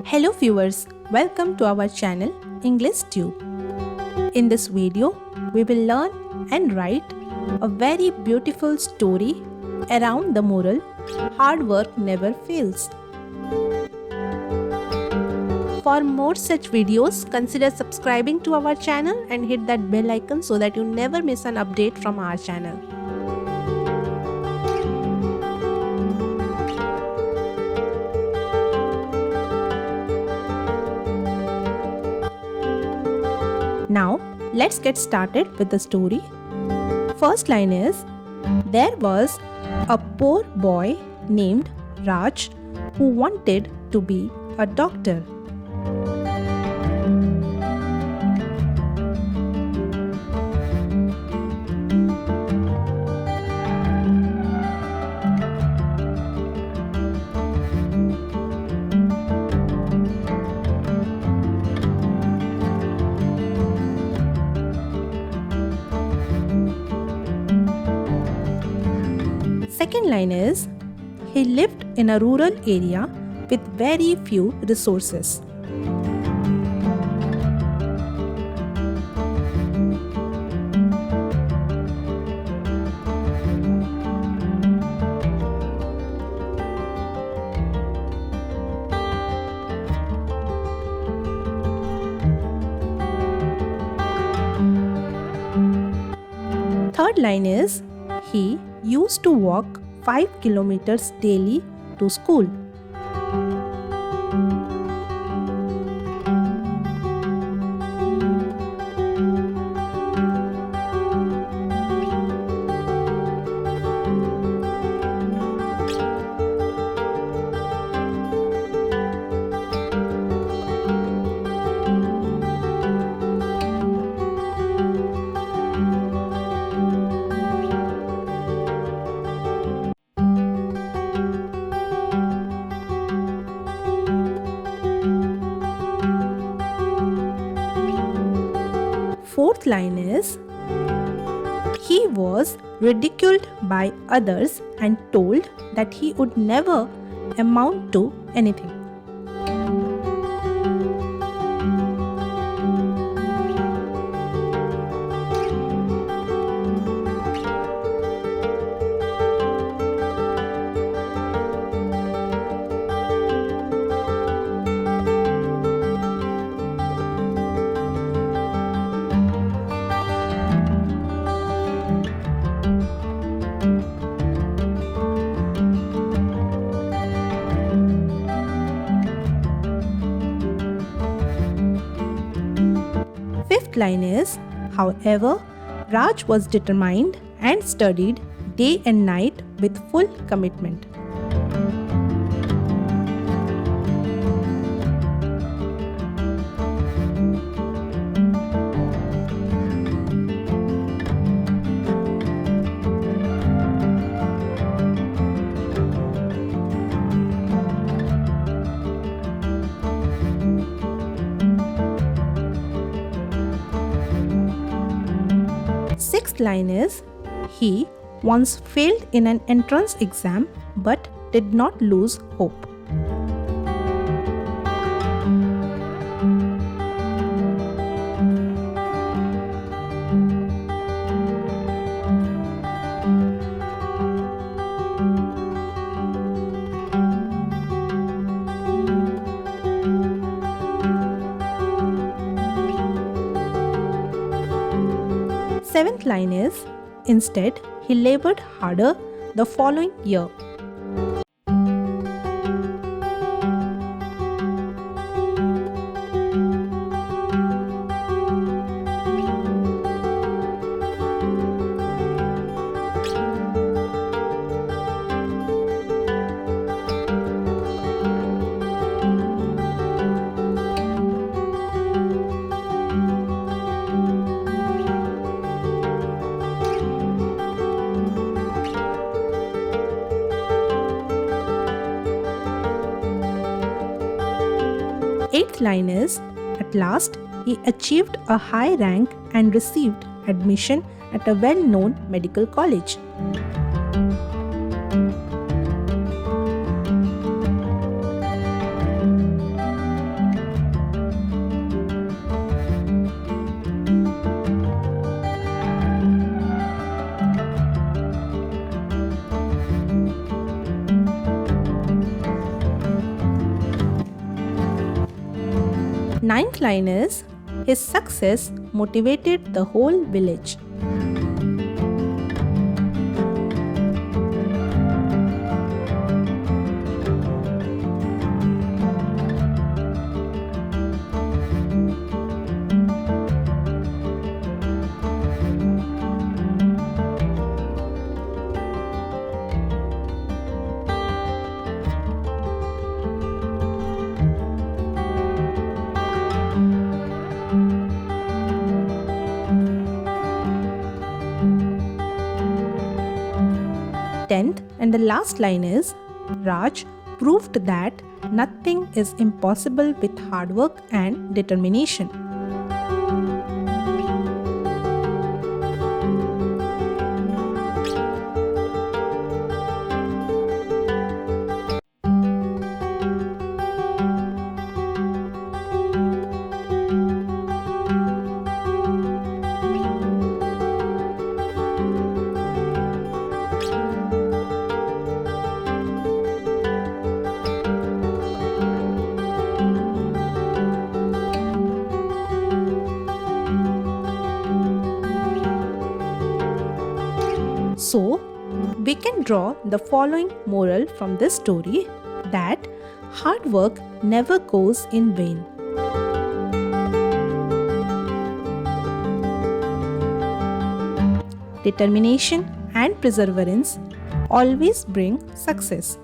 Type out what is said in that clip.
Hello viewers, welcome to our channel English Tube. In this video, we will learn and write a very beautiful story around the moral hard work never fails. For more such videos, consider subscribing to our channel and hit that bell icon so that you never miss an update from our channel. Now, let's get started with the story. First line is, there was a poor boy named Raj who wanted to be a doctor. Second line is, he lived in a rural area with very few resources. Third line is, he used to walk 5 kilometers daily to school. Fourth line is, he was ridiculed by others and told that he would never amount to anything. Fifth line is, however, Raj was determined and studied day and night with full commitment. Sixth line is, he once failed in an entrance exam but did not lose hope. Seventh line is, instead, he labored harder the following year. Eighth line is, at last, he achieved a high rank and received admission at a well-known medical college. Ninth line is, his success motivated the whole village. Tenth and the last line is, Raj proved that nothing is impossible with hard work and determination. So, we can draw the following moral from this story, that hard work never goes in vain. Determination and perseverance always bring success.